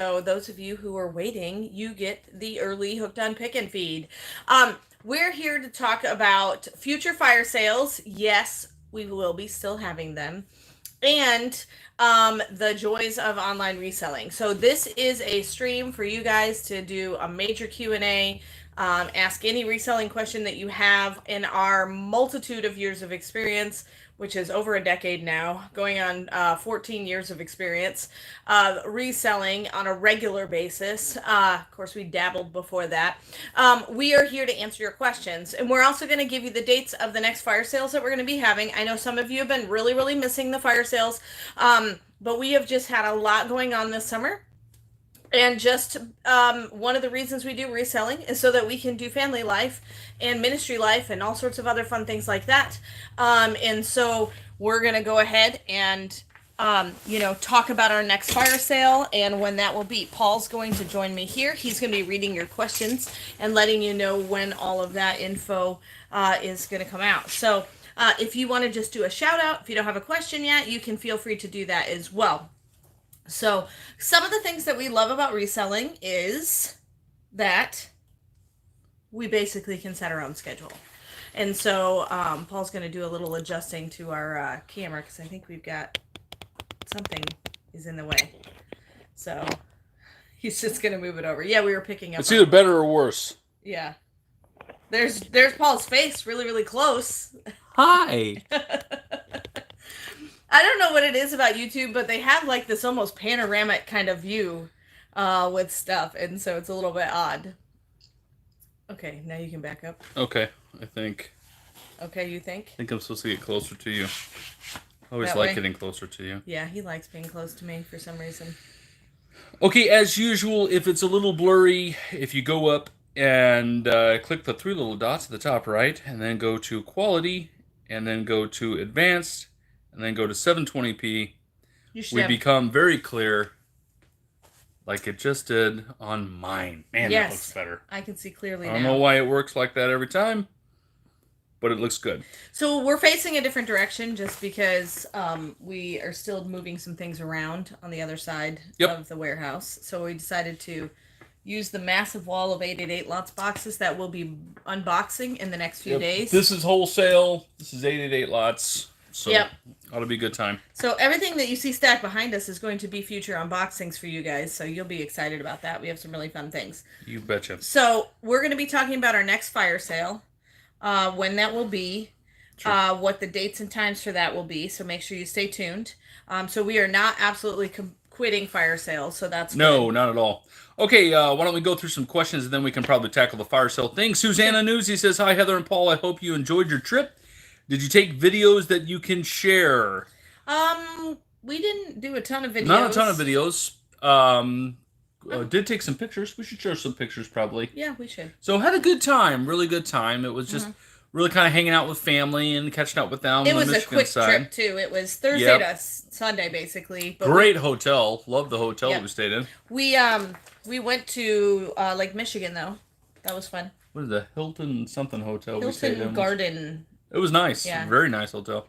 So those of you who are waiting, you get the early Hooked on Pickin feed. We're here to talk about future fire sales. Yes, we will be still having them. And the joys of online reselling. So this is a stream for you guys to do a major Q&A. Ask any reselling question that you have in our multitude of years of experience, which is over a decade now, going on 14 years of experience, reselling on a regular basis. Of course, we dabbled before that. We are here to answer your questions. And we're also going to give you the dates of the next fire sales that we're going to be having. I know some of you have been really, really missing the fire sales, but we have just had a lot going on this summer. And just one of the reasons we do reselling is so that we can do family life and ministry life and all sorts of other fun things like that. And so we're going to go ahead and, talk about our next fire sale and when that will be. Paul's going to join me here. He's going to be reading your questions and letting you know when all of that info is going to come out. So if you want to just do a shout out, if you don't have a question yet, you can feel free to do that as well. So some of the things that we love about reselling is that we basically can set our own schedule. And so Paul's going to do a little adjusting to our camera because I think we've got something is in the way. So he's just going to move it over. Yeah, we were picking up. It's either better or worse. Yeah. There's Paul's face really, really close. Hi. I don't know what it is about YouTube, but they have like this almost panoramic kind of view with stuff, and so it's a little bit odd. Okay, now you can back up. Okay, I think. Okay, you think? I think I'm supposed to get closer to you. I always getting closer to you. Yeah, he likes being close to me for some reason. Okay, as usual, if it's a little blurry, if you go up and click the three little dots at the top right, and then go to Quality, and then go to Advanced, and then go to 720p, we become very clear, like it just did on mine. Man, yes, that looks better. I can see clearly now. I don't know why it works like that every time, but it looks good. So we're facing a different direction just because we are still moving some things around on the other side of the warehouse. So we decided to use the massive wall of 888 lots boxes that we'll be unboxing in the next few days. This is wholesale. This is 888 lots. So ought to be a good time. So everything that you see stacked behind us is going to be future unboxings for you guys. So you'll be excited about that. We have some really fun things. You betcha. So we're going to be talking about our next fire sale, when that will be, what the dates and times for that will be. So make sure you stay tuned. So we are not absolutely quitting fire sales. So that's good. Not at all. Okay, why don't we go through some questions and then we can probably tackle the fire sale thing. Susanna Newsy says, "Hi, Heather and Paul. I hope you enjoyed your trip. Did you take videos that you can share?" We didn't do a ton of videos. Not a ton of videos. Did take some pictures. We should share some pictures probably. Yeah, we should. So had a good time, really good time. It was just really kind of hanging out with family and catching up with them. It was a quick trip too. It was Thursday to Sunday basically. But great hotel. Love the hotel that we stayed in. We went to Lake Michigan though. That was fun. What is the Hilton something hotel we stayed in? Hilton Garden. It was nice. Yeah. Very nice hotel.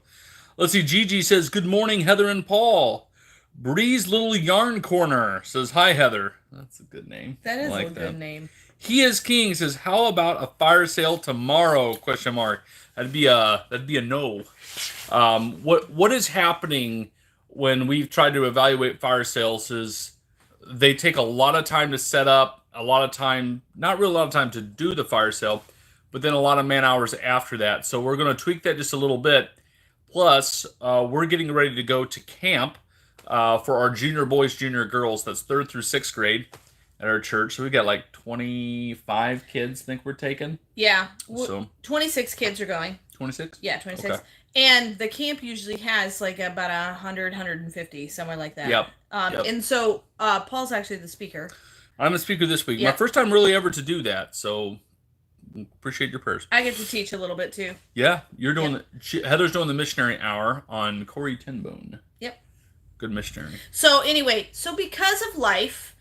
Let's see. Gigi says, "Good morning, Heather and Paul." Bree's Little Yarn Corner says, "Hi, Heather." That's a good name. That is a good name. He is King says, "How about a fire sale tomorrow?" Question mark. That'd be a no. What is happening when we've tried to evaluate fire sales is they take a lot of time to set up, a lot of time, not really a lot of time to do the fire sale, but then a lot of man hours after that. So we're going to tweak that just a little bit. Plus, we're getting ready to go to camp for our junior boys, junior girls. That's 3rd through 6th grade at our church. So we got like 25 kids, I think we're taking. Yeah. So 26 kids are going. 26? Yeah, 26. Okay. And the camp usually has like about 100, 150, somewhere like that. Yep. And so Paul's actually the speaker. I'm the speaker this week. Yep. My first time really ever to do that. So appreciate your prayers. I get to teach a little bit too. Yeah, you're doing Heather's doing the missionary hour on Corey Tenbone. Yep. Good missionary. So anyway, because of life,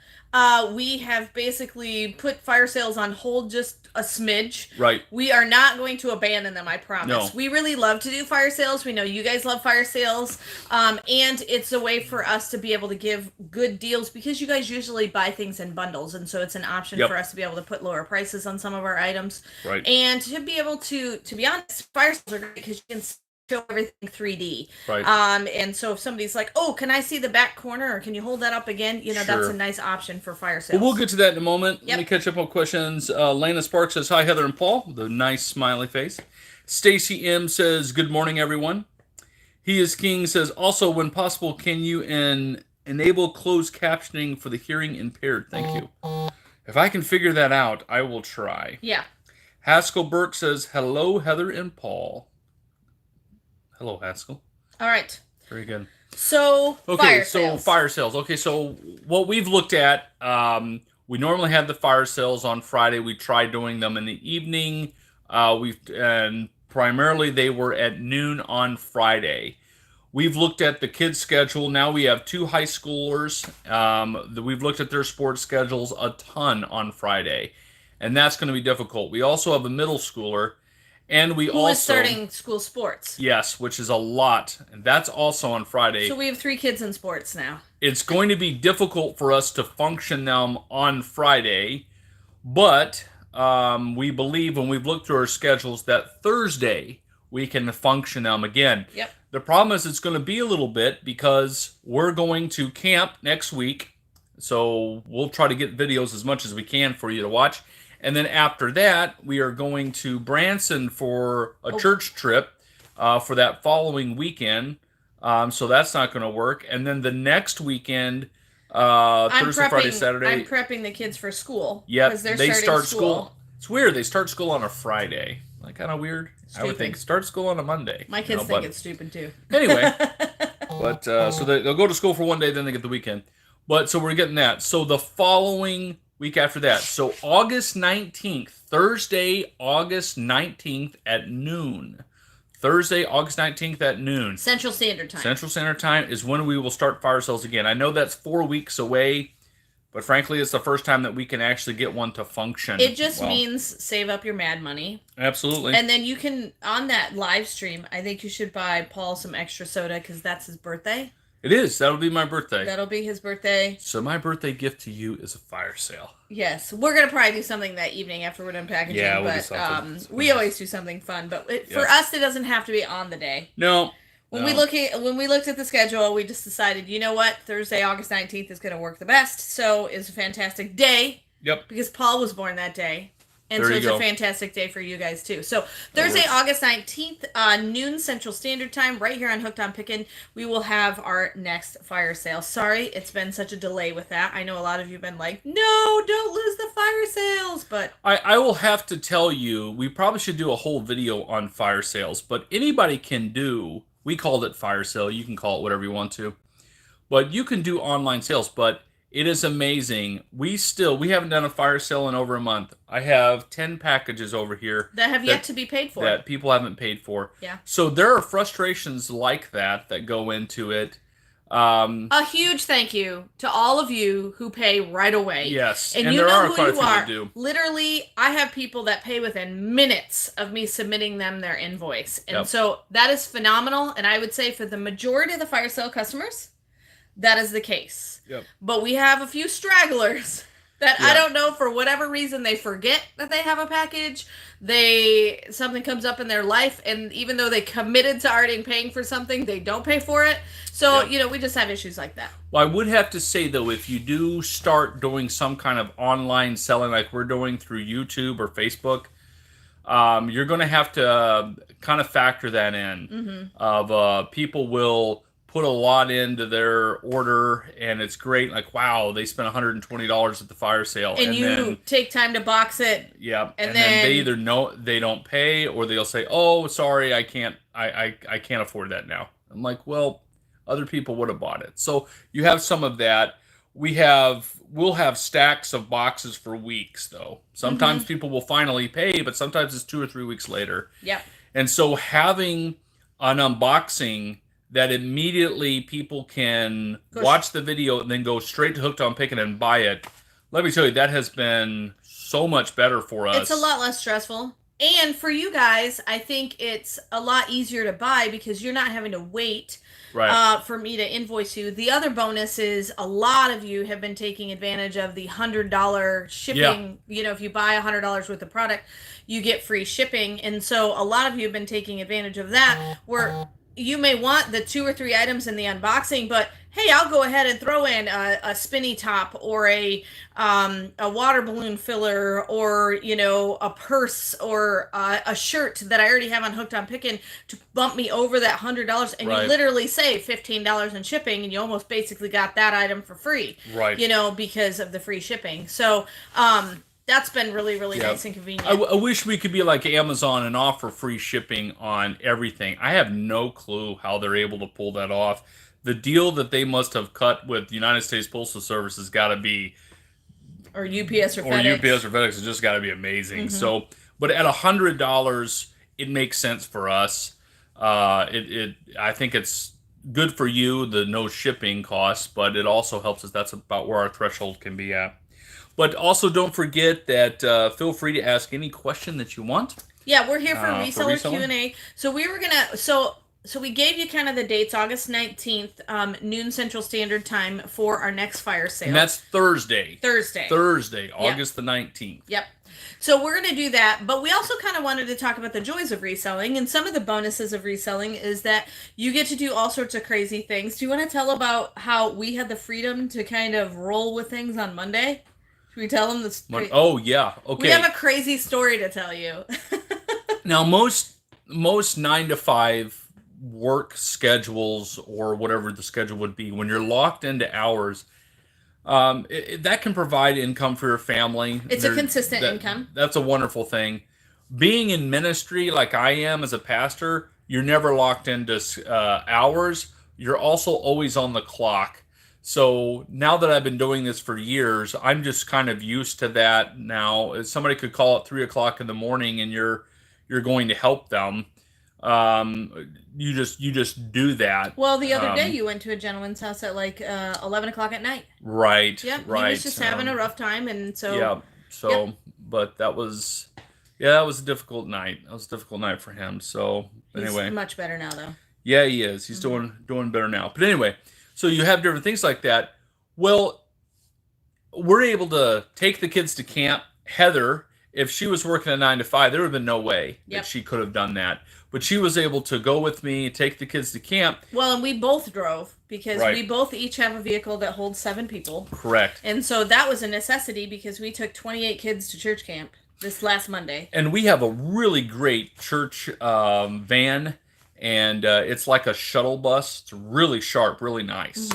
We have basically put fire sales on hold just a smidge. Right. We are not going to abandon them, I promise. No. We really love to do fire sales. We know you guys love fire sales. And it's a way for us to be able to give good deals because you guys usually buy things in bundles. And so it's an option for us to be able to put lower prices on some of our items. Right. And to be able to be honest, fire sales are great because you can show everything 3D. Right. And so if somebody's like, oh, can I see the back corner or can you hold that up again? You know, that's a nice option for fire sales. Well, we'll get to that in a moment. Let me catch up on questions. Lana Sparks says, hi, Heather and Paul. The nice smiley face. Stacy M says, good morning, everyone. He is King says, also, when possible, can you enable closed captioning for the hearing impaired? Thank you. If I can figure that out, I will try. Yeah. Haskell Burke says, hello, Heather and Paul. Hello, Haskell. All right. Very good. So, fire sales. Okay, so what we've looked at, we normally have the fire sales on Friday. We tried doing them in the evening. And primarily they were at noon on Friday. We've looked at the kids' schedule. Now we have 2 high schoolers. We've looked at their sports schedules a ton on Friday, and that's going to be difficult. We also have a middle schooler. And we Who is starting school sports. Yes, which is a lot. And that's also on Friday. So we have 3 kids in sports now. It's going to be difficult for us to function them on Friday. But we believe when we've looked through our schedules that Thursday we can function them again. Yep. The problem is it's going to be a little bit because we're going to camp next week. So we'll try to get videos as much as we can for you to watch. And then after that, we are going to Branson for a church trip for that following weekend. So that's not going to work. And then the next weekend, Thursday, Friday, Saturday. I'm prepping the kids for school. Yep, they start school. It's weird. They start school on a Friday. Like, kind of weird. Stupid. I would think start school on a Monday. My kids think it's stupid too. Anyway, but so they'll go to school for one day, then they get the weekend. But so we're getting that. So the following week after that. So August 19th, Thursday, August 19th at noon. Thursday, August 19th at noon. Central Standard Time. Central Standard Time is when we will start fire sales again. I know that's 4 weeks away, but frankly, it's the first time that we can actually get one to function. It just means save up your mad money. Absolutely. And then you can, on that live stream, I think you should buy Paul some extra soda because that's his birthday. It is. That'll be my birthday. That'll be his birthday. So my birthday gift to you is a fire sale. Yes. We're going to probably do something that evening after we're done packaging. Yeah, we'll but do something. we always do something fun. But for us, it doesn't have to be on the day. No. When we looked at the schedule, we just decided, you know what? Thursday, August 19th is going to work the best. So it's a fantastic day. Yep. Because Paul was born that day. And there so it's a fantastic day for you guys, too. So Thursday, August 19th, noon Central Standard Time, right here on Hooked on Pickin', we will have our next fire sale. Sorry, it's been such a delay with that. I know a lot of you have been like, no, don't lose the fire sales. But I will have to tell you, we probably should do a whole video on fire sales. But anybody can do, we called it fire sale. You can call it whatever you want to. But you can do online sales. But it is amazing. We haven't done a fire sale in over a month. I have 10 packages over here that have yet to be paid for. That people haven't paid for. Yeah. So there are frustrations like that go into it. A huge thank you to all of you who pay right away. Yes. And you know who you are. Literally, I have people that pay within minutes of me submitting them their invoice. And so that is phenomenal. And I would say for the majority of the fire sale customers, that is the case. Yep. But we have a few stragglers that I don't know, for whatever reason, they forget that they have a package. Something comes up in their life, and even though they committed to already paying for something, they don't pay for it. So, we just have issues like that. Well, I would have to say, though, if you do start doing some kind of online selling like we're doing through YouTube or Facebook, you're going to have to kind of factor that in. Of people will put a lot into their order, and it's great. Like, wow, they spent $120 at the fire sale. And you then take time to box it. Yeah. And then they either they don't pay, or they'll say, oh, sorry, I can't afford that now. I'm like, well, other people would have bought it. So you have some of that. We'll have stacks of boxes for weeks, though. Sometimes people will finally pay, but sometimes it's 2 or 3 weeks later. Yep. And so having an unboxing that immediately people can watch the video and then go straight to Hooked on Pickin' and buy it, let me tell you, that has been so much better for us. It's a lot less stressful. And for you guys, I think it's a lot easier to buy because you're not having to wait for me to invoice you. The other bonus is a lot of you have been taking advantage of the $100 shipping. You know, if you buy $100 worth of product, you get free shipping. And so a lot of you have been taking advantage of that, where you may want the 2 or 3 items in the unboxing, but hey, I'll go ahead and throw in a spinny top or a water balloon filler, or a purse, or a shirt that I already have on Hooked on Pickin to bump me over that $100, and you literally save $15 in shipping, and you almost basically got that item for free, because of the free shipping. So that's been really, really nice and convenient. I wish we could be like Amazon and offer free shipping on everything. I have no clue how they're able to pull that off. The deal that they must have cut with the United States Postal Service has got to be, or UPS or FedEx. UPS or FedEx has just got to be amazing. So, but at $100, it makes sense for us. I think it's good for you, the no shipping costs, but it also helps us. That's about where our threshold can be at. But also, don't forget that feel free to ask any question that you want. Yeah, we're here for reseller Q&A. So we were gonna so we gave you kind of the dates, August 19th, noon Central Standard Time for our next fire sale. And that's Thursday. Thursday, August the 19th. Yep. So we're going to do that, but we also kind of wanted to talk about the joys of reselling, and some of the bonuses of reselling is that you get to do all sorts of crazy things. Do you want to tell about how we had the freedom to kind of roll with things on Monday? Should we tell them this? Oh, yeah. Okay. We have a crazy story to tell you. Now, most 9 to 5 work schedules, or whatever the schedule would be, when you're locked into hours, that can provide income for your family. It's a consistent income. That's a wonderful thing. Being in ministry like I am as a pastor, you're never locked into hours. You're also always on the clock. So now that I've been doing this for years, I'm just kind of used to that now. Somebody could call at 3 o'clock in the morning and you're going to help them. You just do that. Well, the other day you went to a gentleman's house at like 11 o'clock at night. Right. Yeah. Right. He was just having a rough time, and so. Yeah. So, but that was a difficult night. That was a difficult night for him. So anyway, he's much better now, though. Yeah, he is. He's doing better now. But anyway, so you have different things like that. Well, we're able to take the kids to camp. Heather, if she was working a 9 to 5, there would have been no way that she could have done that. But she was able to go with me, take the kids to camp. Well, and we both drove because we both each have a vehicle that holds 7 people. Correct. And so that was a necessity because we took 28 kids to church camp this last Monday. And we have a really great church van, and it's like a shuttle bus. It's really sharp, really nice.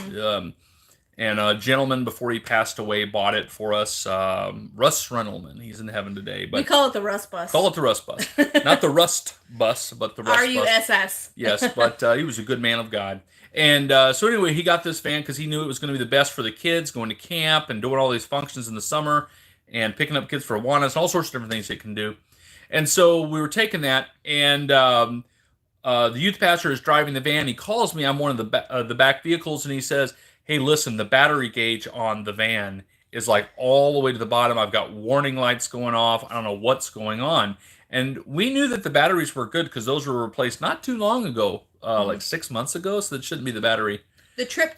And a gentleman, before he passed away, bought it for us. Russ Rentelman. He's in heaven today. But we call it the Rust Bus. Call it the Rust Bus. Not the Rust Bus, but the Rust Bus. RUSS. Yes, but he was a good man of God. And so anyway, he got this van because he knew it was going to be the best for the kids, going to camp and doing all these functions in the summer and picking up kids for Awanas and all sorts of different things they can do. And so we were taking that, and the youth pastor is driving the van. He calls me. I'm one of the back vehicles, and he says, "Hey, listen, the battery gauge on the van is like all the way to the bottom. I've got warning lights going off. I don't know what's going on." And we knew that the batteries were good because those were replaced not too long ago, like 6 months ago, so that shouldn't be the battery. The trip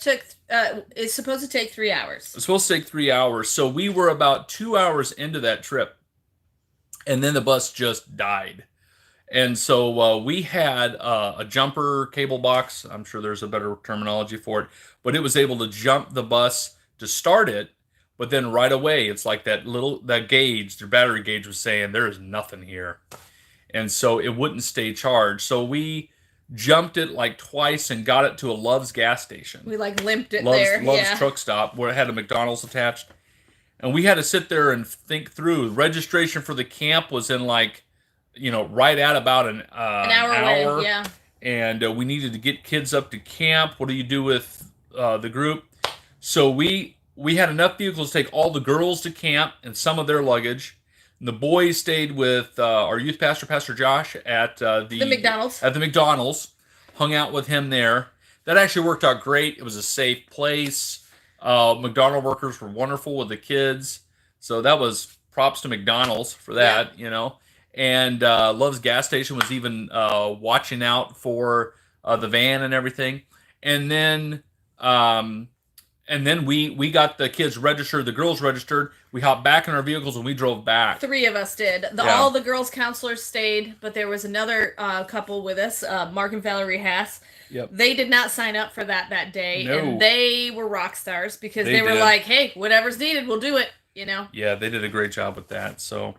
is supposed to take 3 hours. It's supposed to take 3 hours. So we were about 2 hours into that trip, and then the bus just died. And so we had a jumper cable box. I'm sure there's a better terminology for it, but it was able to jump the bus to start it. But then right away, it's like that gauge, their battery gauge was saying there is nothing here. And so it wouldn't stay charged. So we jumped it like twice and got it to a Love's gas station. We like limped it there. Love's truck stop where it had a McDonald's attached. And we had to sit there and think through. Registration for the camp was in like, right at about an hour. Away, yeah. And we needed to get kids up to camp. What do you do with the group? So we had enough vehicles to take all the girls to camp and some of their luggage. And the boys stayed with our youth pastor, Pastor Josh, at the McDonald's. At the McDonald's, hung out with him there. That actually worked out great. It was a safe place. McDonald workers were wonderful with the kids. So that was props to McDonald's for that, you know. And Love's Gas Station was even watching out for the van and everything. And then um, we got the kids registered, the girls registered. We hopped back in our vehicles and we drove back. 3 of us did. All the girls counselors stayed, but there was another couple with us, Mark and Valerie Haas. Yep. They did not sign up for that day, No. and they were rock stars because they were like, "Hey, whatever's needed, we'll do it." You know. Yeah, they did a great job with that. So,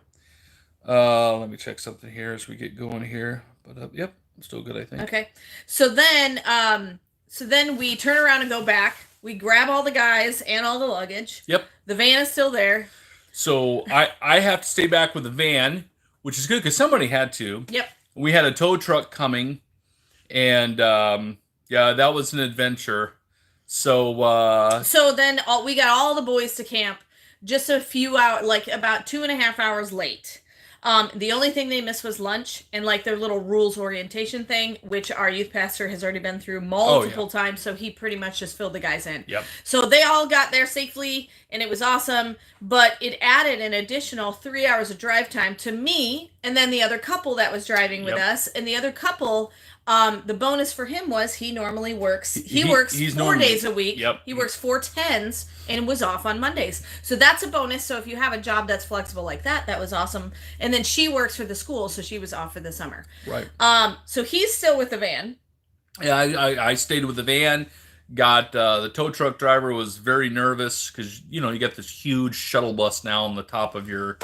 let me check something here as we get going here. But yep, still good, I think. Okay, so then we turn around and go back. We grab all the guys and all the luggage. Yep. The van is still there. So I have to stay back with the van, which is good because somebody had to. Yep. We had a tow truck coming, and yeah, that was an adventure. So then we got all the boys to camp just a few hours, like about 2.5 hours late. The only thing they missed was lunch and like their little rules orientation thing, which our youth pastor has already been through multiple times. So he pretty much just filled the guys in. Yep. So they all got there safely and it was awesome, but it added an additional 3 hours of drive time to me and then the other couple that was driving with us. And the other couple, the bonus for him was he normally works. He works 4 days a week. Yep. He works 4 10s and was off on Mondays. So that's a bonus. So if you have a job that's flexible like that, that was awesome. And then she works for the school, so she was off for the summer. Right. So he's still with the van. Yeah, I stayed with the van. Got the tow truck driver was very nervous because you got this huge shuttle bus now on the top of your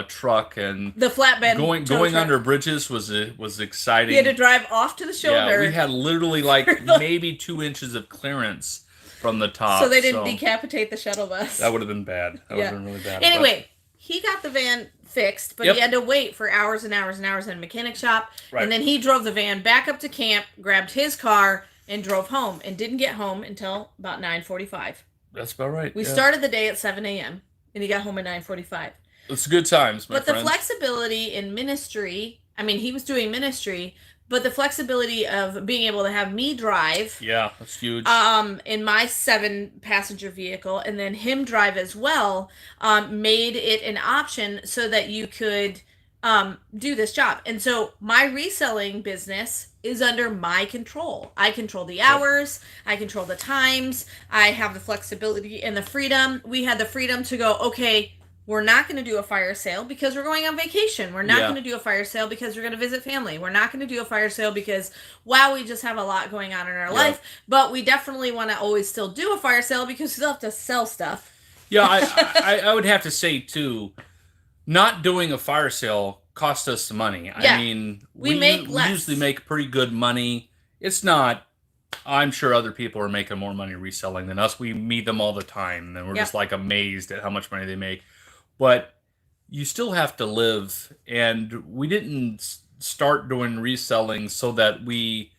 truck, and the flatbed going under bridges was exciting. He had to drive off to the shoulder. Yeah, we had literally like maybe 2 inches of clearance from the top, so they didn't decapitate the shuttle bus. That would have been bad. That would have been really bad. Anyway, he got the van fixed, but he had to wait for hours and hours and hours in a mechanic shop. Right. And then he drove the van back up to camp, grabbed his car, and drove home, and didn't get home until about 9:45. That's about right. We started the day at 7 a.m., and he got home at 9:45. It's good times, my friends. The flexibility in ministry, I mean, he was doing ministry, but the flexibility of being able to have me drive. Yeah, that's huge. In my 7-passenger vehicle, and then him drive as well, made it an option so that you could do this job. And so my reselling business is under my control. I control the hours. I control the times. I have the flexibility and the freedom. We had the freedom to go, okay, we're not going to do a fire sale because we're going on vacation. We're not going to do a fire sale because we're going to visit family. We're not going to do a fire sale because, wow, we just have a lot going on in our life. But we definitely want to always still do a fire sale because we still have to sell stuff. Yeah, I would have to say, too, not doing a fire sale cost us money. Yeah. I mean, we usually make pretty good money. It's not... I'm sure other people are making more money reselling than us. We meet them all the time, and we're just like amazed at how much money they make. But you still have to live, and we didn't start doing reselling so that we,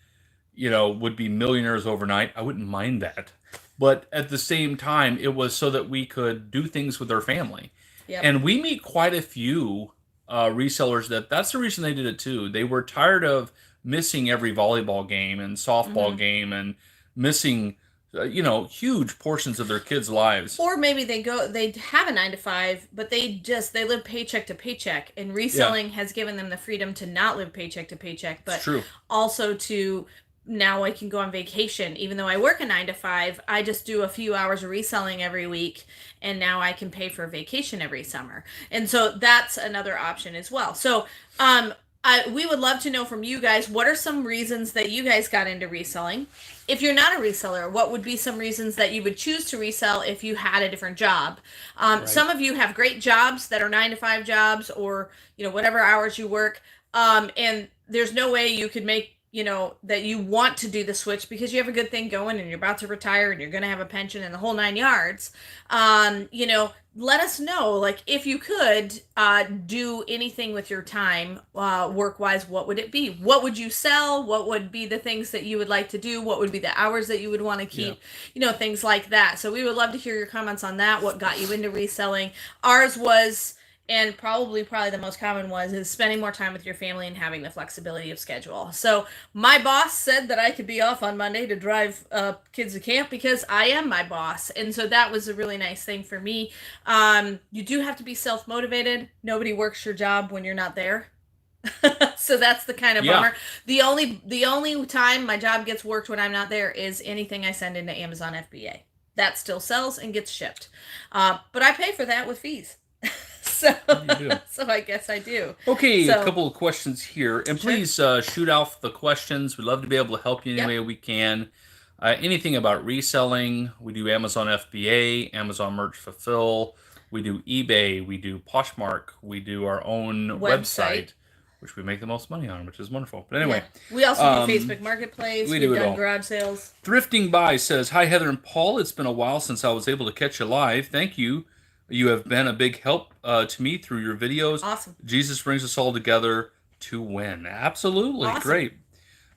would be millionaires overnight. I wouldn't mind that. But at the same time, it was so that we could do things with our family. Yep. And we meet quite a few resellers that's the reason they did it too. They were tired of missing every volleyball game and softball game and missing huge portions of their kids' lives. Or maybe they have a 9-to-5, but they live paycheck to paycheck, and reselling has given them the freedom to not live paycheck to paycheck, but also to now I can go on vacation. Even though I work a 9-to-5, I just do a few hours of reselling every week, and now I can pay for a vacation every summer. And so that's another option as well. So, we would love to know from you guys, what are some reasons that you guys got into reselling? If you're not a reseller, what would be some reasons that you would choose to resell if you had a different job? Some of you have great jobs that are 9-to-5 jobs, or whatever hours you work, and there's no way you could make that you want to do the switch because you have a good thing going and you're about to retire and you're going to have a pension and the whole 9 yards. Let us know, like, if you could do anything with your time, work-wise, what would it be? What would you sell? What would be the things that you would like to do? What would be the hours that you would want to keep? Things like that. So we would love to hear your comments on that. What got you into reselling? Ours was and probably the most common was is spending more time with your family and having the flexibility of schedule. So my boss said that I could be off on Monday to drive kids to camp because I am my boss, and so that was a really nice thing for me. You do have to be self-motivated. Nobody works your job when you're not there. So that's the kind of bummer. The only time my job gets worked when I'm not there is anything I send into Amazon FBA. That still sells and gets shipped. But I pay for that with fees. So I guess I do. Okay, a couple of questions here. And please shoot off the questions. We'd love to be able to help you any way we can. Anything about reselling. We do Amazon FBA, Amazon Merch Fulfill. We do eBay. We do Poshmark. We do our own website, which we make the most money on, which is wonderful. But anyway. We also do Facebook Marketplace. We've done garage sales. Thrifting By says, hi, Heather and Paul. It's been a while since I was able to catch you live. Thank you. You have been a big help to me through your videos. Awesome. Jesus brings us all together to win. Absolutely. Awesome. Great.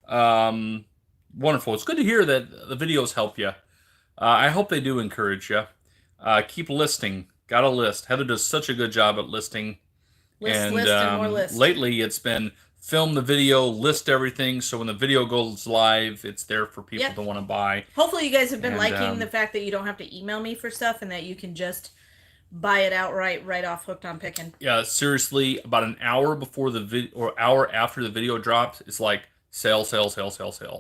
Wonderful. It's good to hear that the videos help you. I hope they do encourage you. Keep listing. Got a list. Heather does such a good job at listing. And more list. Lately it's been film the video, list everything, so when the video goes live, it's there for people to want to buy. Hopefully you guys have been liking the fact that you don't have to email me for stuff and that you can just buy it outright right off Hooked on Pickin. Yeah, seriously, about an hour before the video or hour after the video drops, it's like sale.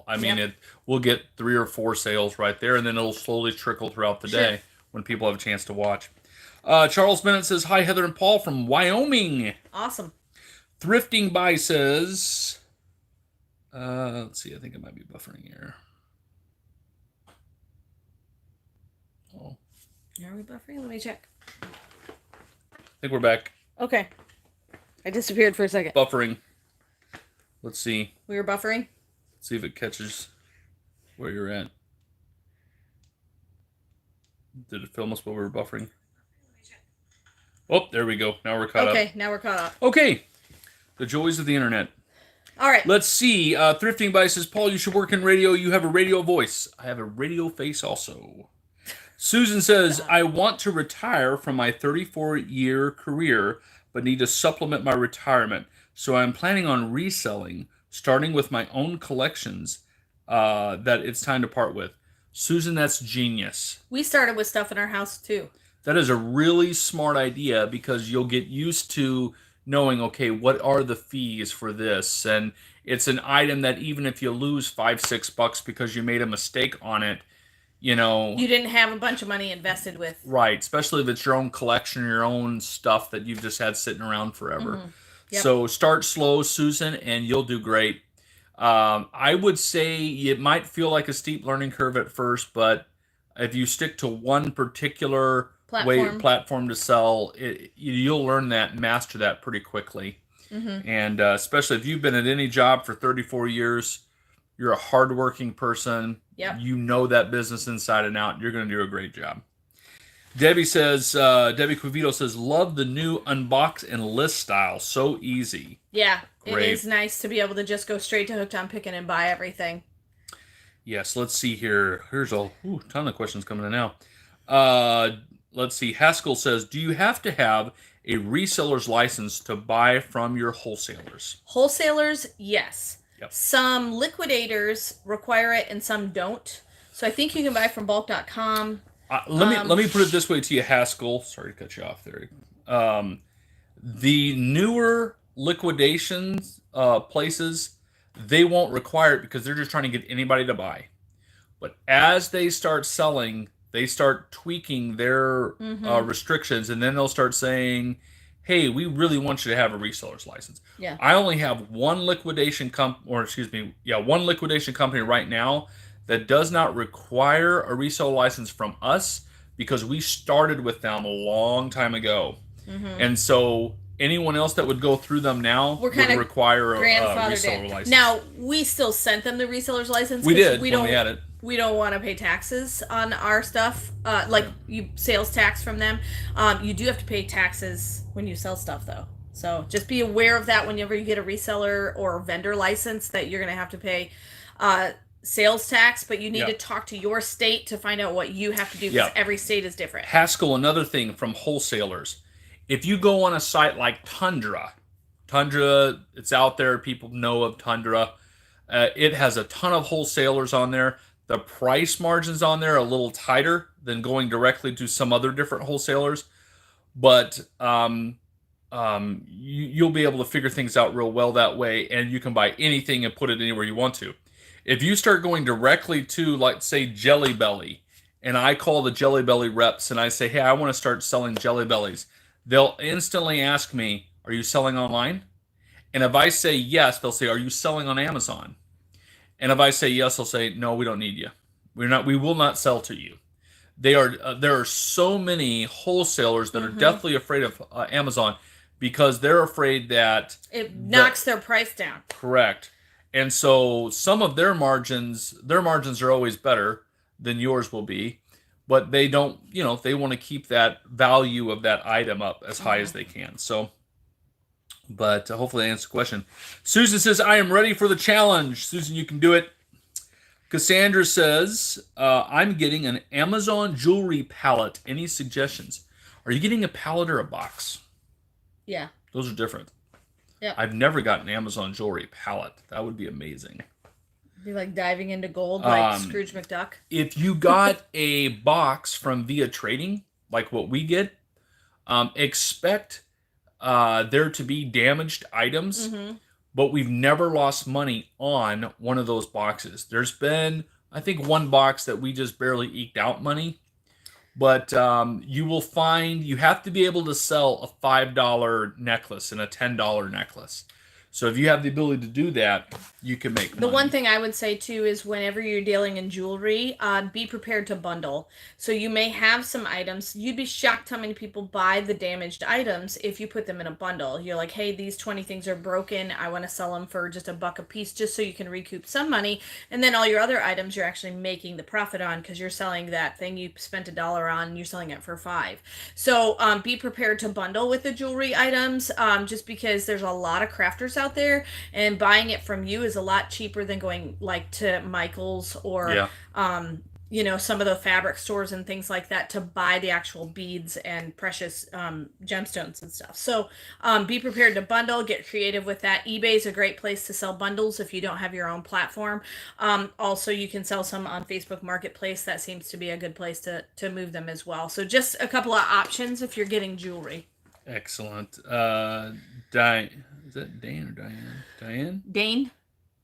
I mean, we'll get 3 or 4 sales right there, and then it'll slowly trickle throughout the day when people have a chance to watch. Charles Bennett says, hi, Heather and Paul from Wyoming. Awesome. Thrifting By says, let's see, I think it might be buffering here. Oh. Are we buffering? Let me check. I think we're back. Okay. I disappeared for a second. Buffering. Let's see. We were buffering? Let's see if it catches where you're at. Did it film us while we were buffering? Oh, there we go. Now we're caught up. Okay, now we're caught up. Okay. The joys of the internet. All right. Let's see. Thrifting By says, Paul, you should work in radio. You have a radio voice. I have a radio face also. Susan says, I want to retire from my 34-year career, but need to supplement my retirement. So I'm planning on reselling, starting with my own collections that it's time to part with. Susan, that's genius. We started with stuff in our house, too. That is a really smart idea because you'll get used to knowing, okay, what are the fees for this? And it's an item that even if you lose $5-6 because you made a mistake on it, you know, you didn't have a bunch of money invested with. Right, especially if it's your own collection, your own stuff that you've just had sitting around forever. Mm-hmm. Yep. So start slow, Susan, and you'll do great. I would say it might feel like a steep learning curve at first, but if you stick to one particular platform to sell, you'll learn that and master that pretty quickly. Mm-hmm. And especially if you've been at any job for 34 years, you're a hardworking person. Yep. You know that business inside and out. You're going to do a great job. Debbie Quivito says, love the new unbox and list style. So easy. Yeah, great. It is nice to be able to just go straight to Hooked on Pickin and buy everything. Yes, let's see here. Here's a ton of questions coming in now. Let's see. Haskell says, do you have to have a reseller's license to buy from your wholesalers? Wholesalers, yes. Yep. Some liquidators require it and some don't. So I think you can buy from bulk.com. Let me put it this way to you, Haskell. Sorry to cut you off there. The newer liquidations places, they won't require it because they're just trying to get anybody to buy. But as they start selling, they start tweaking their restrictions, and then they'll start saying, hey, we really want you to have a reseller's license. Yeah. I only have one liquidation company right now that does not require a reseller license from us because we started with them a long time ago. Mm-hmm. And so anyone else that would go through them now would require a reseller license. Now, we still sent them the reseller's license. We did when we had it. We don't want to pay taxes on our stuff, sales tax from them. You do have to pay taxes when you sell stuff, though. So just be aware of that whenever you get a reseller or vendor license that you're going to have to pay sales tax, but you need to talk to your state to find out what you have to do because every state is different. Haskell, another thing from wholesalers. If you go on a site like Tundra, it's out there. People know of Tundra. It has a ton of wholesalers on there. The price margins on there are a little tighter than going directly to some other different wholesalers, but you'll be able to figure things out real well that way, and you can buy anything and put it anywhere you want to. If you start going directly to, like, say, Jelly Belly, and I call the Jelly Belly reps and I say, hey, I want to start selling Jelly Bellies, they'll instantly ask me, are you selling online? And if I say yes, they'll say, are you selling on Amazon? And if I say yes, they'll say, no, we don't need you. We will not sell to you. There are so many wholesalers that are deathly afraid of Amazon because they're afraid that it knocks their price down. Correct. And so some of their margins are always better than yours will be, but they don't, they want to keep that value of that item up as high as they can. So, but hopefully I answered the question. Susan says, I am ready for the challenge. Susan, you can do it. Cassandra says, I'm getting an Amazon jewelry pallet. Any suggestions? Are you getting a pallet or a box? Yeah. Those are different. Yeah. I've never gotten an Amazon jewelry pallet. That would be amazing. Be like diving into gold like Scrooge McDuck. If you got a box from Via Trading, like what we get, expect there to be damaged items. But we've never lost money on one of those boxes. There's been, I think, one box that we just barely eked out money. But you will find you have to be able to sell a $5 necklace and a $10 necklace. So if you have the ability to do that, you can make money. The one thing I would say, too, is whenever you're dealing in jewelry, be prepared to bundle. So you may have some items. You'd be shocked how many people buy the damaged items if you put them in a bundle. You're like, hey, these 20 things are broken. I want to sell them for just $1 a piece just so you can recoup some money. And then all your other items you're actually making the profit on because you're selling that thing you spent $1 on and you're selling it for $5. So be prepared to bundle with the jewelry items just because there's a lot of crafters out there, and buying it from you is a lot cheaper than going like to Michael's or some of the fabric stores and things like that to buy the actual beads and precious gemstones and stuff. So be prepared to bundle, get creative with that. eBay is a great place to sell bundles if you don't have your own platform. Also, you can sell some on Facebook Marketplace. That seems to be a good place to move them as well. So just a couple of options if you're getting jewelry. Excellent. Is that Dane or Diane? Diane?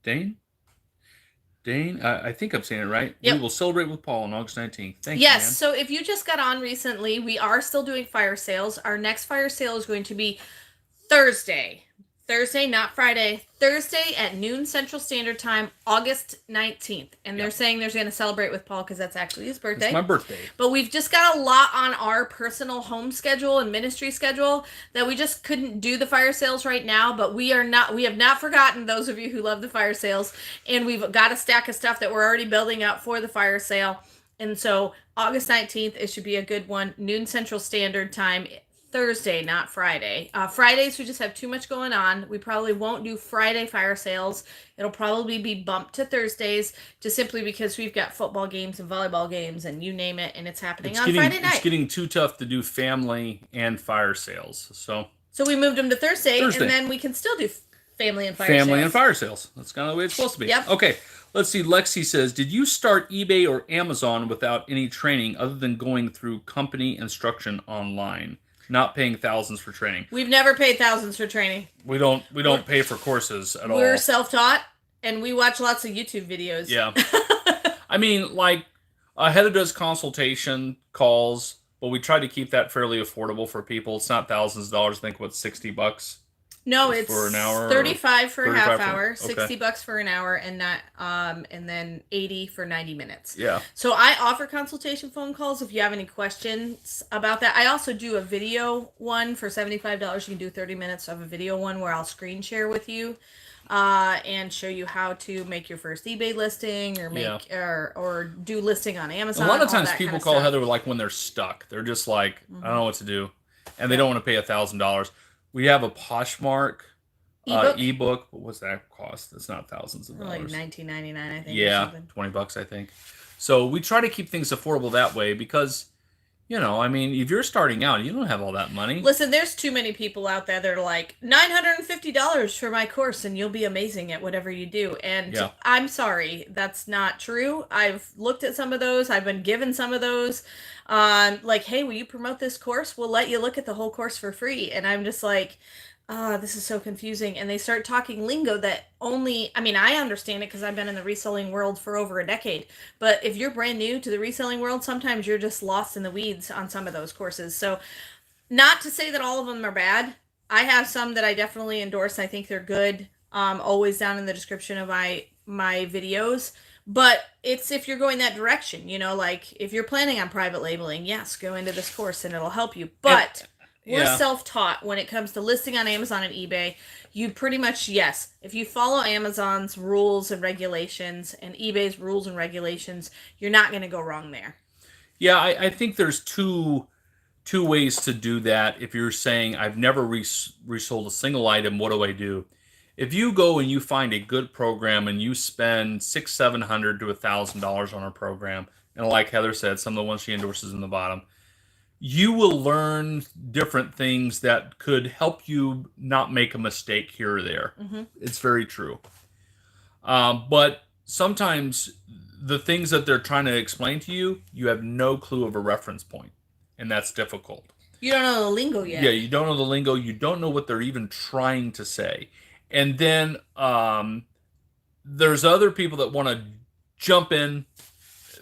Dane? Dane? I think I'm saying it right. Yep. We will celebrate with Paul on August 19th. Thank you, Yes, man. so if you just got on recently, we are still doing fire sales. Our next fire sale is going to be Thursday. Thursday, not Friday. Thursday at noon Central Standard Time, August 19th. And they're saying they're going to celebrate with Paul because that's actually his birthday. It's my birthday. But we've just got a lot on our personal home schedule and ministry schedule that we just couldn't do the fire sales right now. But we have not forgotten those of you who love the fire sales. And we've got a stack of stuff that we're already building up for the fire sale. And so August 19th, it should be a good one. Noon Central Standard Time. Thursday, not Friday. Fridays, we just have too much going on. We probably won't do Friday fire sales. It'll probably be bumped to Thursdays, just simply because we've got football games and volleyball games and you name it, and it's happening on Friday night. It's getting too tough to do family and fire sales. So we moved them to Thursday, and then we can still do family and fire sales. Family and fire sales. That's kind of the way it's supposed to be. Yep. Okay. Let's see. Lexi says, did you start eBay or Amazon without any training other than going through company instruction online? Not paying thousands for training. We've never paid thousands for training. We don't pay for courses at all. We're self-taught, and we watch lots of YouTube videos. Yeah. I mean, like, Heather does consultation calls, but we try to keep that fairly affordable for people. It's not thousands of dollars. I think, what, $60? No, it's for an hour. $35 for a half hour, okay. $60 for an hour, and then $80 for 90 minutes. Yeah. So I offer consultation phone calls if you have any questions about that. I also do a video one for $75. You can do 30 minutes of a video one where I'll screen share with you. And show you how to make your first eBay listing or make or do listing on Amazon. A lot of times people call Heather like when they're stuck. They're just like, I don't know what to do, and they don't want to pay $1,000. We have a Poshmark e-book. But what's that cost? It's not thousands of dollars. Like $19.99, I think. Yeah, $20, I think. So we try to keep things affordable that way because, I mean, if you're starting out, you don't have all that money. Listen, there's too many people out there that are like $950 for my course and you'll be amazing at whatever you do. And Yeah. I'm sorry, that's not true. I've looked at some of those. I've been given some of those. Like, hey, will you promote this course? We'll let you look at the whole course for free. And I'm just like, this is so confusing. And they start talking lingo that I mean, I understand it because I've been in the reselling world for over a decade. But if you're brand new to the reselling world, sometimes you're just lost in the weeds on some of those courses. So, not to say that all of them are bad. I have some that I definitely endorse. I think they're good. Always down in the description of my videos. But it's if you're going that direction, like if you're planning on private labeling, yes, go into this course and it'll help you. But we're self-taught when it comes to listing on Amazon and eBay. You pretty much, yes, if you follow Amazon's rules and regulations and eBay's rules and regulations, you're not going to go wrong there. Yeah, I think there's two ways to do that. If you're saying, I've never resold a single item, what do I do? If you go and you find a good program and you spend $600, $700 to $1,000 on a program, and like Heather said, some of the ones she endorses in the bottom, you will learn different things that could help you not make a mistake here or there. Mm-hmm. It's very true. But sometimes the things that they're trying to explain to you, you have no clue of a reference point, and that's difficult. You don't know the lingo yet. Yeah, you don't know the lingo. You don't know what they're even trying to say. And then there's other people that want to jump in.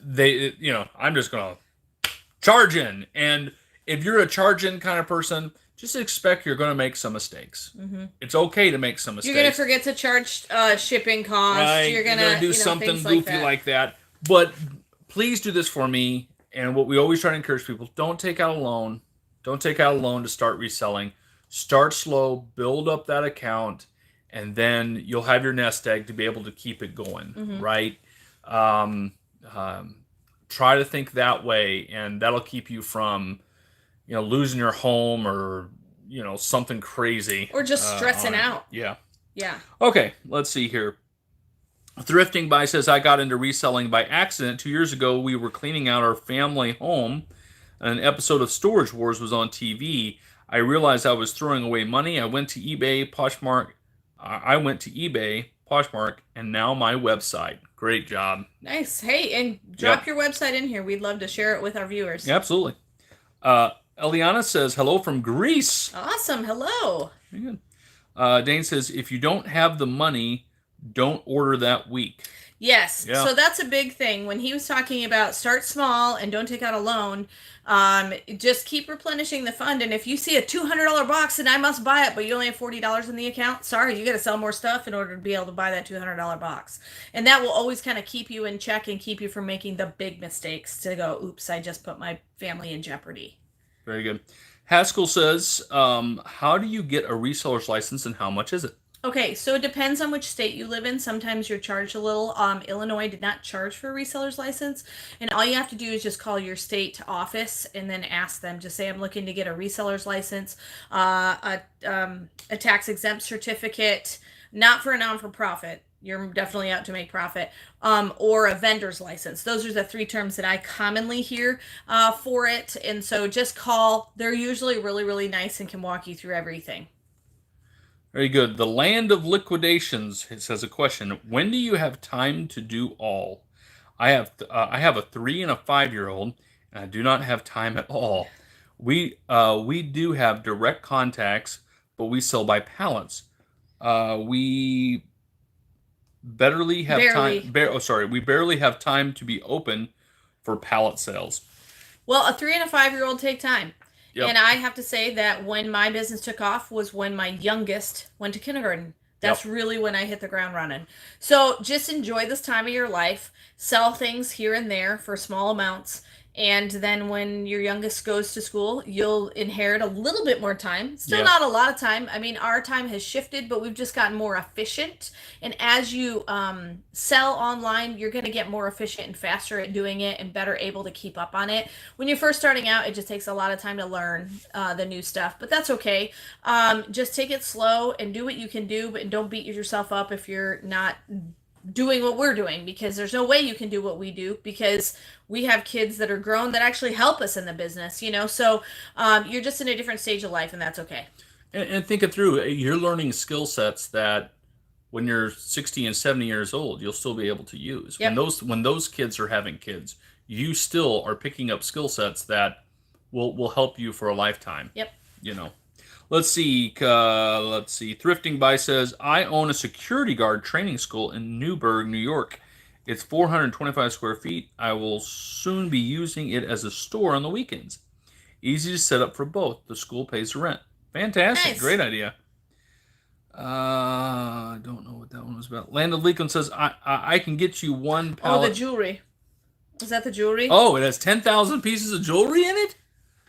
I'm just going to charge in. And if you're a charge in kind of person, just expect you're going to make some mistakes. Mm-hmm. It's okay to make some mistakes. You're going to forget to charge shipping costs. Right. You're going to do something goofy like that. But please do this for me. And what we always try to encourage people, don't take out a loan. Don't take out a loan to start reselling. Start slow, build up that account, and then you'll have your nest egg to be able to keep it going, mm-hmm. right? Try to think that way, and that'll keep you from, losing your home or, something crazy. Or just stressing out. Yeah. Yeah. Okay, let's see here. Thrifting by says, I got into reselling by accident. 2 years ago, we were cleaning out our family home. An episode of Storage Wars was on TV. I realized I was throwing away money. I went to eBay, Poshmark, and now my website. Great job. Nice. Hey, and drop your website in here. We'd love to share it with our viewers. Absolutely. Eliana says, hello from Greece. Awesome. Hello. Very good. Dane says, if you don't have the money, don't order that week. Yes. Yeah. So that's a big thing. When he was talking about start small and don't take out a loan, just keep replenishing the fund. And if you see a $200 box and I must buy it, but you only have $40 in the account, sorry, you got to sell more stuff in order to be able to buy that $200 box. And that will always kind of keep you in check and keep you from making the big mistakes to go, oops, I just put my family in jeopardy. Very good. Haskell says, how do you get a reseller's license and how much is it? Okay, so it depends on which state you live in. Sometimes you're charged a little. Illinois did not charge for a reseller's license. And all you have to do is just call your state office and then ask them. Just say, I'm looking to get a reseller's license, a tax exempt certificate, not for a non-for-profit. You're definitely out to make profit, or a vendor's license. Those are the three terms that I commonly hear for it. And so just call. They're usually really, really nice and can walk you through everything. Very good. The Land of Liquidations says a question. When do you have time to do all? I have a 3 and a 5-year-old, and I do not have time at all. We do have direct contacts, but we sell by pallets. We barely have time. We barely have time to be open for pallet sales. Well, a 3 and a 5-year-old take time. Yep. And I have to say that when my business took off was when my youngest went to kindergarten. That's really when I hit the ground running. So just enjoy this time of your life. Sell things here and there for small amounts. And then when your youngest goes to school, you'll inherit a little bit more time. Still not a lot of time. I mean, our time has shifted, but we've just gotten more efficient. And as you sell online, you're going to get more efficient and faster at doing it and better able to keep up on it. When you're first starting out, it just takes a lot of time to learn the new stuff, but that's okay. Just take it slow and do what you can do, but don't beat yourself up if you're not doing what we're doing, because there's no way you can do what we do, because we have kids that are grown that actually help us in the business, so you're just in a different stage of life, and that's okay. And think it through. You're learning skill sets that when you're 60 and 70 years old, you'll still be able to use. Yep. When those kids are having kids, you still are picking up skill sets that will help you for a lifetime. Yep. Let's see. Thrifting by says, I own a security guard training school in Newburgh, New York. It's 425 square feet. I will soon be using it as a store on the weekends. Easy to set up for both. The school pays the rent. Fantastic. Nice. Great idea. I don't know what that one was about. Land of Leekland says, I can get you one pallet. Oh, the jewelry. Is that the jewelry? Oh, it has 10,000 pieces of jewelry in it?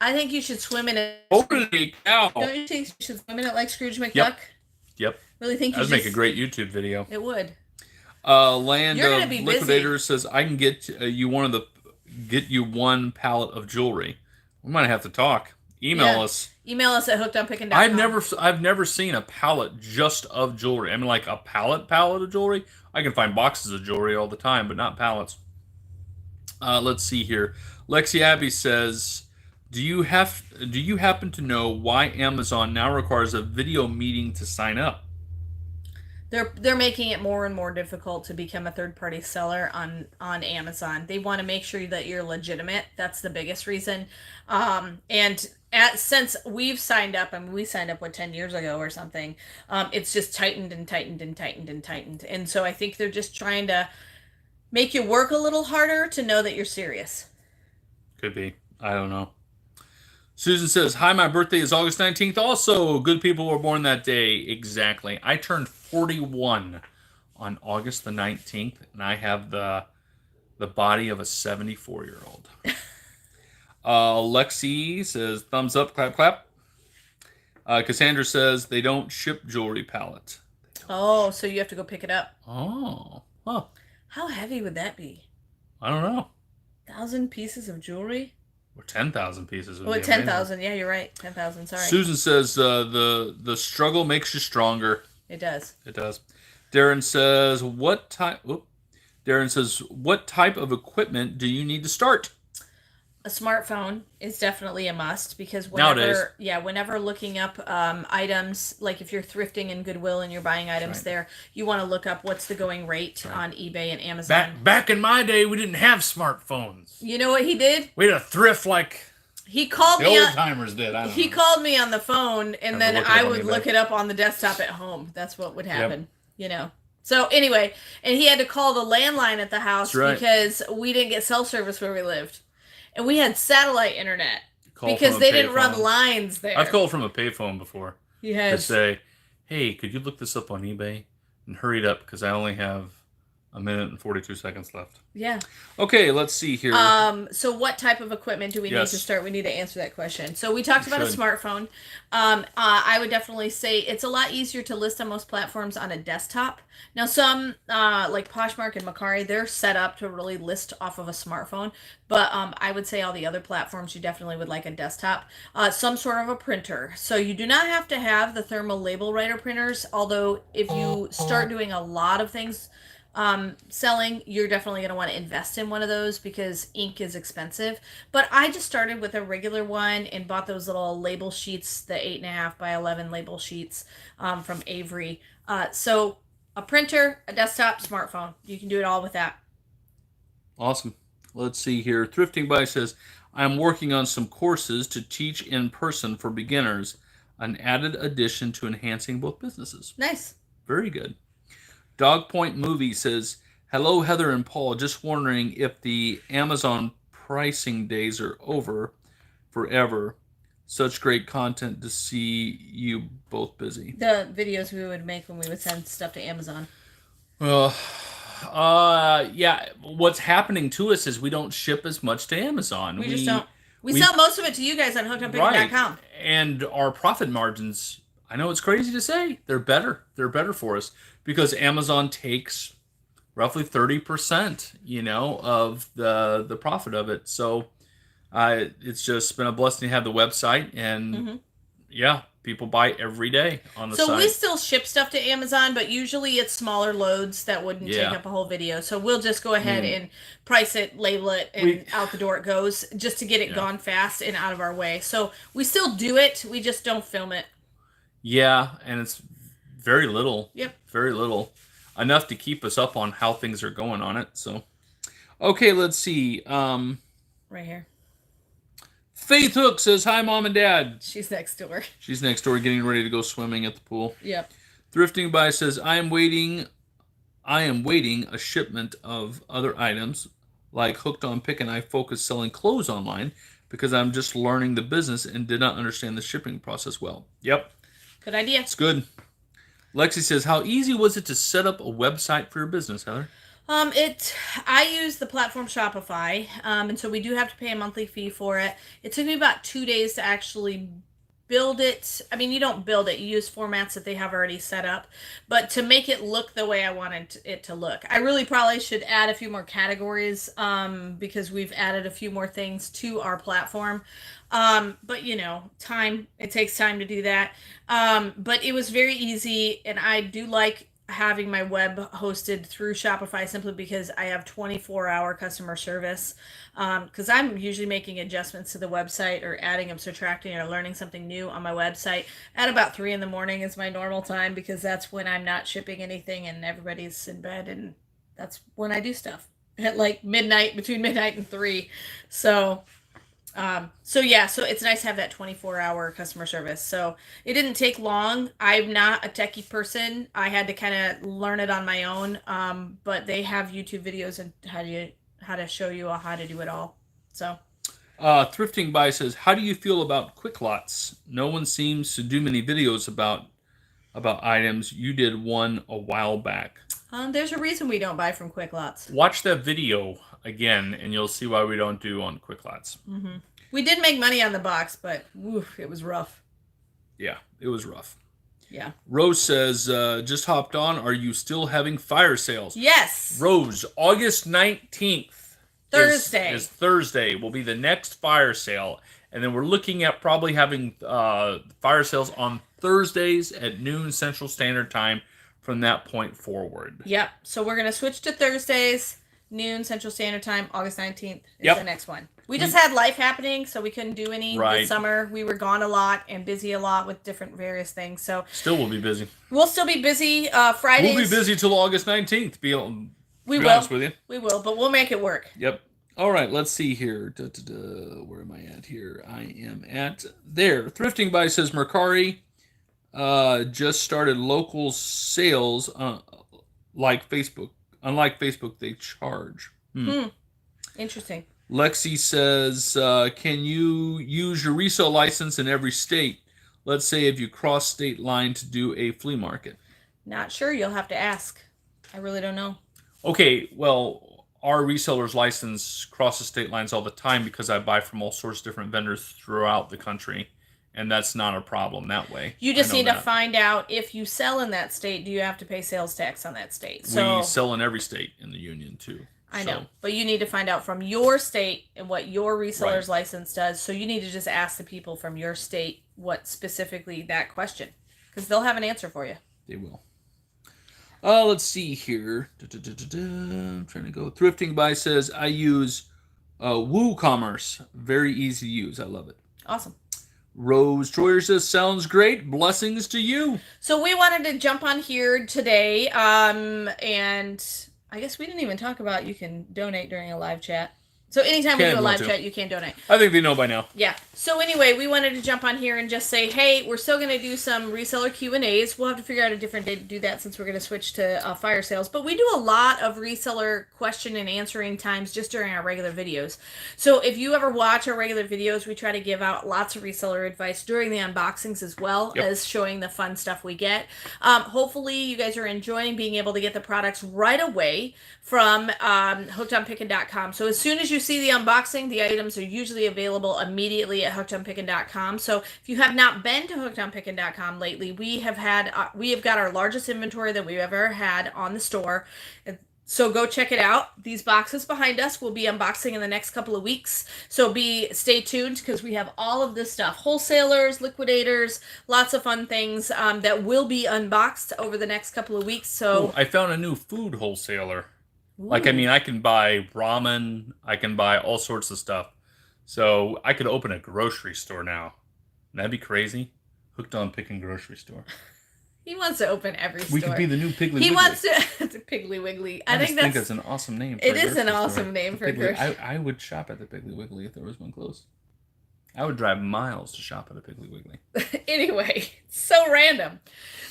I think you should swim in it. Holy cow. Don't you think you should swim in it like Scrooge McDuck? Yep. Really think you That'd make a great YouTube video. It would. Land You're of gonna be Liquidator busy. says, I can get you one pallet of jewelry. We might have to talk. Email us. Email us at hookedonpickin.com. I've never seen a pallet just of jewelry. I mean, like a pallet of jewelry. I can find boxes of jewelry all the time, but not pallets. Let's see here. Lexi Abbey says, do you happen to know why Amazon now requires a video meeting to sign up? They're making it more and more difficult to become a third-party seller on Amazon. They want to make sure that you're legitimate. That's the biggest reason. Since we've signed up, I mean, we signed up 10 years ago or something. It's just tightened and tightened and tightened and tightened. And so I think they're just trying to make you work a little harder to know that you're serious. Could be. I don't know. Susan says, hi, my birthday is August 19th. Also, good people were born that day. Exactly. I turned 41 on August the 19th, and I have the body of a 74-year-old. Lexi says, thumbs up, clap, clap. Cassandra says, they don't ship jewelry pallet. Oh, so you have to go pick it up. Oh. Huh. How heavy would that be? I don't know. 1,000 pieces of jewelry? Or 10,000 pieces. Oh, 10,000. Yeah, you're right. 10,000. Sorry. Susan says the struggle makes you stronger. It does. It does. Darren says, what type of equipment do you need to start? A smartphone is definitely a must, because Nowadays. whenever looking up items, like if you're thrifting in Goodwill and you're buying items there, you want to look up what's the going rate on eBay and Amazon. Back in my day, we didn't have smartphones. You know what he did? We had a thrift like he called the me. old timers did. I don't know. Called me on the phone, and then I would look eBay. it up on the desktop at home. That's what would happen. So anyway, and he had to call the landline at the house because we didn't get cell service where we lived. And we had satellite internet because they didn't run lines there. I've called from a payphone before. You had to say, hey, could you look this up on eBay and hurry it up because I only have a minute and 42 seconds left. Yeah. Okay, let's see here. So what type of equipment do we need to start? We need to answer that question. So we talked about a smartphone. I would definitely say it's a lot easier to list on most platforms on a desktop. Now some, like Poshmark and Mercari, they're set up to really list off of a smartphone. But I would say all the other platforms, you definitely would like a desktop. Some sort of a printer. So you do not have to have the thermal label writer printers, although if you start doing a lot of things selling, you're definitely going to want to invest in one of those because ink is expensive. But I just started with a regular one and bought those little label sheets, the 8.5 by 11 label sheets from Avery. So a printer, a desktop, smartphone. You can do it all with that. Awesome. Let's see here. Thrifting by says, I'm working on some courses to teach in person for beginners, an added addition to enhancing both businesses. Nice. Very good. Dog Point Movie says, hello, Heather and Paul. Just wondering if the Amazon pricing days are over forever. Such great content to see you both busy. The videos we would make when we would send stuff to Amazon. Well, yeah. What's happening to us is we don't ship as much to Amazon. We just don't. We sell most of it to you guys on hookedonpickin.com. Right. And our profit margins, I know it's crazy to say, they're better. They're better for us because Amazon takes roughly 30%, of the profit of it. So it's just been a blessing to have the website, and yeah, people buy every day on the So site. we still ship stuff to Amazon, but usually it's smaller loads that wouldn't take up a whole video. So we'll just go ahead and price it, label it, and out the door it goes, just to get it gone fast and out of our way. So we still do it, we just don't film it. Yeah, and it's very little. Yep. Very little. Enough to keep us up on how things are going on it. So, okay, let's see. Right here. Faith Hook says, "Hi, Mom and Dad." She's next door. She's next door getting ready to go swimming at the pool. Yep. Thrifting By says, I am waiting a shipment of other items like Hooked on Pickin. I focus selling clothes online because I'm just learning the business and did not understand the shipping process well. Yep. Good idea. It's good. Lexi says, how easy was it to set up a website for your business, Heather? I use the platform Shopify, and so we do have to pay a monthly fee for it. It took me about 2 days to actually build it. I mean, you don't build it, you use formats that they have already set up, but to make it look the way I wanted it to look. I really probably should add a few more categories, because we've added a few more things to our platform. But you know, it takes time to do that. But it was very easy, and I do like having my web hosted through Shopify simply because I have 24-hour customer service. Because I'm usually making adjustments to the website or adding or subtracting or learning something new on my website at about 3 in the morning is my normal time, because that's when I'm not shipping anything and everybody's in bed, and that's when I do stuff at like midnight, between midnight and 3. So it's nice to have that 24-hour customer service. So it didn't take long. I'm not a techie person. I had to kind of learn it on my own. But they have YouTube videos and how to show you how to do it all. So Thrifting By says, how do you feel about quick lots? No one seems to do many videos about items. You did one a while back. There's a reason we don't buy from quick lots. Watch that video again, and you'll see why we don't do on quick lots. Mm-hmm. We did make money on the box, but it was rough. Yeah, it was rough. Yeah. Rose says, just hopped on. Are you still having fire sales? Yes. Rose, August 19th. Thursday. Is Thursday will be the next fire sale. And then we're looking at probably having fire sales on Thursdays at noon Central Standard Time from that point forward. Yep. So we're going to switch to Thursdays, noon Central Standard Time. August 19th is the next one. We just had life happening, so we couldn't do any this summer. We were gone a lot and busy a lot with different various things. So still will be busy. We'll still be busy. Fridays. We'll be busy till August 19th. We will. Honest with you. We will, but we'll make it work. Yep. All right, let's see here. Where am I at here? I am at there. Thrifting By says, Mercari just started local sales like Facebook. Unlike Facebook, they charge. Interesting. Lexi says, can you use your resale license in every state? Let's say if you cross state line to do a flea market. Not sure. You'll have to ask. I really don't know. Okay, well, our resellers license crosses state lines all the time because I buy from all sorts of different vendors throughout the country, and that's not a problem that way. You just need to find out if you sell in that state, do you have to pay sales tax on that state? We sell in every state in the union, too. I know, but you need to find out from your state and what your reseller's license does. So you need to just ask the people from your state what specifically that question, because they'll have an answer for you. They will. Let's see here. I'm trying to go. Thrifting By says, I use WooCommerce. Very easy to use. I love it. Awesome. Rose Troyer says, sounds great. Blessings to you. So we wanted to jump on here today, and I guess we didn't even talk about you can donate during a live chat. So anytime we do a live chat, you can donate. I think they know by now. Yeah. So anyway, we wanted to jump on here and just say, hey, we're still going to do some reseller Q&As. We'll have to figure out a different day to do that since we're going to switch to fire sales. But we do a lot of reseller question and answering times just during our regular videos. So if you ever watch our regular videos, we try to give out lots of reseller advice during the unboxings as well as showing the fun stuff we get. Hopefully you guys are enjoying being able to get the products right away from hookedonpickin.com. So as soon as you see the unboxing, the items are usually available immediately at hookedonpickin.com. So if you have not been to hookedonpickin.com lately, we have got our largest inventory that we've ever had on the store. So go check it out. These boxes behind us will be unboxing in the next couple of weeks. So stay tuned because we have all of this stuff. Wholesalers, liquidators, lots of fun things that will be unboxed over the next couple of weeks. So Ooh, I found a new food wholesaler. Ooh. Like, I mean, I can buy ramen. I can buy all sorts of stuff. So I could open a grocery store now. That'd be crazy. Hooked on Pickin grocery store. He wants to open every store. We could be the new Piggly Wiggly. He wants to. It's a Piggly Wiggly. I think it's an awesome name. It is an awesome name for a grocery. I would shop at the Piggly Wiggly if there was one close. I would drive miles to shop at a Piggly Wiggly. Anyway, so random.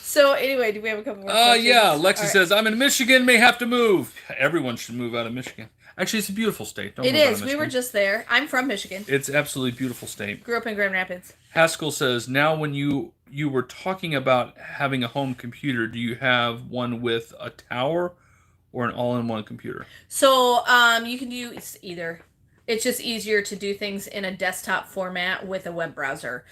So anyway, do we have a couple more questions? Yeah. Lexi says, I'm in Michigan, may have to move. Everyone should move out of Michigan. Actually, it's a beautiful state. It is. We were just there. I'm from Michigan. It's absolutely beautiful state. Grew up in Grand Rapids. Haskell says, now when you were talking about having a home computer, do you have one with a tower or an all-in-one computer? So you can do either. It's just easier to do things in a desktop format with a web browser.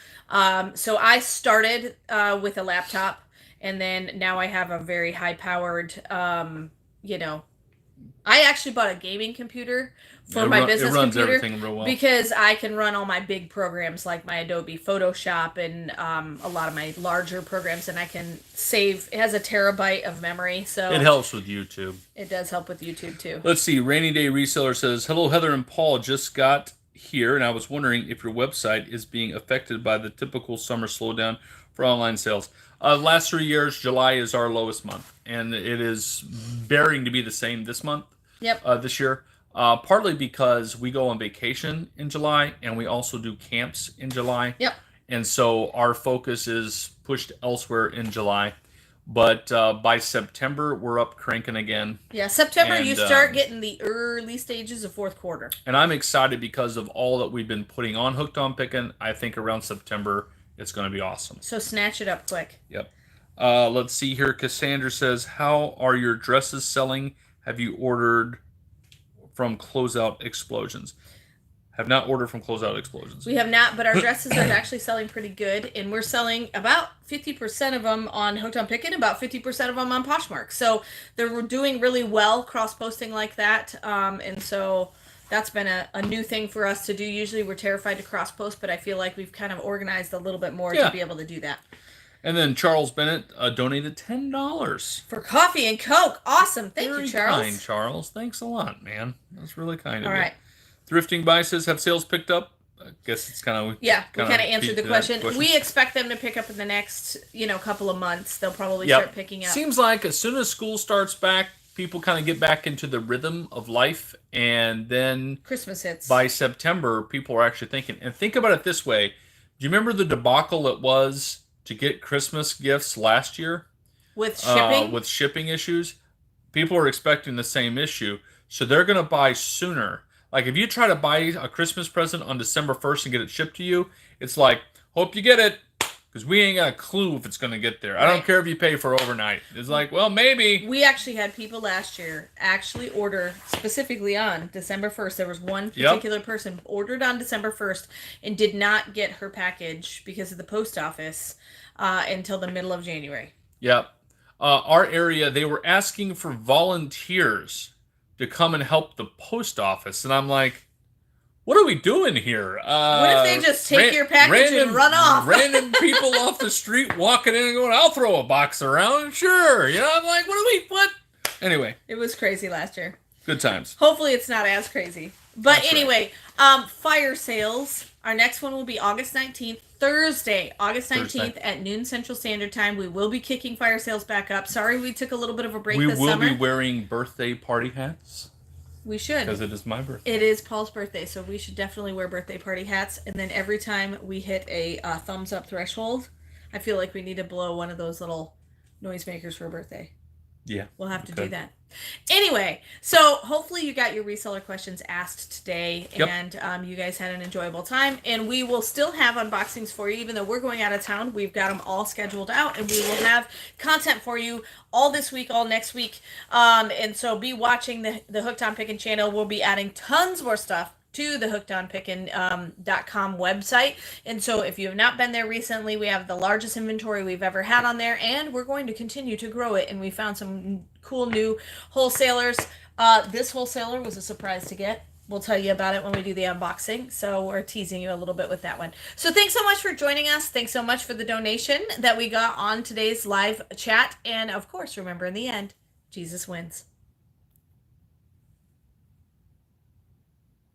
So I started with a laptop, and then now I have a very high-powered, I actually bought a gaming computer for my business it runs computer everything real well. because I can run all my big programs like my Adobe Photoshop and a lot of my larger programs, and I can save. It has a terabyte of memory, so it helps with YouTube. It does help with YouTube too. Let's see. Rainy Day Reseller says, hello, Heather and Paul. Just got here, and I was wondering if your website is being affected by the typical summer slowdown for online sales. Last 3 years, July is our lowest month, and it is bearing to be the same this month. Yep. This year, partly because we go on vacation in July, and we also do camps in July. Yep. And so our focus is pushed elsewhere in July. But by September, we're up cranking again. Yeah, September you start getting the early stages of fourth quarter. And I'm excited because of all that we've been putting on Hooked on Pickin. I think around September, it's going to be awesome. So snatch it up quick. Yep. Let's see here. Cassandra says, how are your dresses selling? Have you ordered from Closeout Explosions? Have not ordered from Closeout Explosions. We have not, but our dresses are actually selling pretty good, and we're selling about 50% of them on Hooked on Pickin, about 50% of them on Poshmark. So they're doing really well cross-posting like that, and so that's been a new thing for us to do. Usually we're terrified to cross-post, but I feel like we've kind of organized a little bit more to be able to do that. And then Charles Bennett donated $10 for coffee and Coke. Awesome. Thank you, Charles. Very kind, Charles. Thanks a lot, man. That's really kind of you. All right. Thrifting Buy says, have sales picked up? I guess it's kind of... Yeah, we kind of answered the question. We expect them to pick up in the next, couple of months. They'll probably start picking up. Seems like as soon as school starts back, people kind of get back into the rhythm of life, and then... Christmas hits. By September, people are actually thinking. And think about it this way. Do you remember the debacle it was to get Christmas gifts last year? With shipping? With shipping issues. People are expecting the same issue. So they're going to buy sooner. Like if you try to buy a Christmas present on December 1st and get it shipped to you, it's like, hope you get it. Because we ain't got a clue if it's going to get there. Right. I don't care if you pay for overnight. It's like, well, maybe. We actually had people last year actually order specifically on December 1st. There was one particular person ordered on December 1st and did not get her package because of the post office until the middle of January. Yep. Our area, they were asking for volunteers to come and help the post office. And I'm like, what are we doing here? What if they just take your package and run off? Random people off the street walking in and going, I'll throw a box around. Sure. I'm like, what? Anyway. It was crazy last year. Good times. Hopefully it's not as crazy. But anyway, fire sales. Our next one will be August 19th. Thursday, August 19th at noon Central Standard Time. We will be kicking fire sales back up. Sorry we took a little bit of a break this summer. We will be wearing birthday party hats. We should. Because it is my birthday. It is Paul's birthday, so we should definitely wear birthday party hats. And then every time we hit a thumbs up threshold, I feel like we need to blow one of those little noisemakers for a birthday. Yeah. We'll have to do that. Anyway, so hopefully you got your reseller questions asked today, and you guys had an enjoyable time. And we will still have unboxings for you, even though we're going out of town. We've got them all scheduled out, and we will have content for you all this week, all next week. And so be watching the Hooked on Pickin channel. We'll be adding tons more stuff to the hookedonpickin.com website. And so if you have not been there recently, we have the largest inventory we've ever had on there, and we're going to continue to grow it. And we found some cool new wholesalers. This wholesaler was a surprise to get. We'll tell you about it when we do the unboxing. So we're teasing you a little bit with that one. So thanks so much for joining us. Thanks so much for the donation that we got on today's live chat. And of course, remember, in the end, Jesus wins.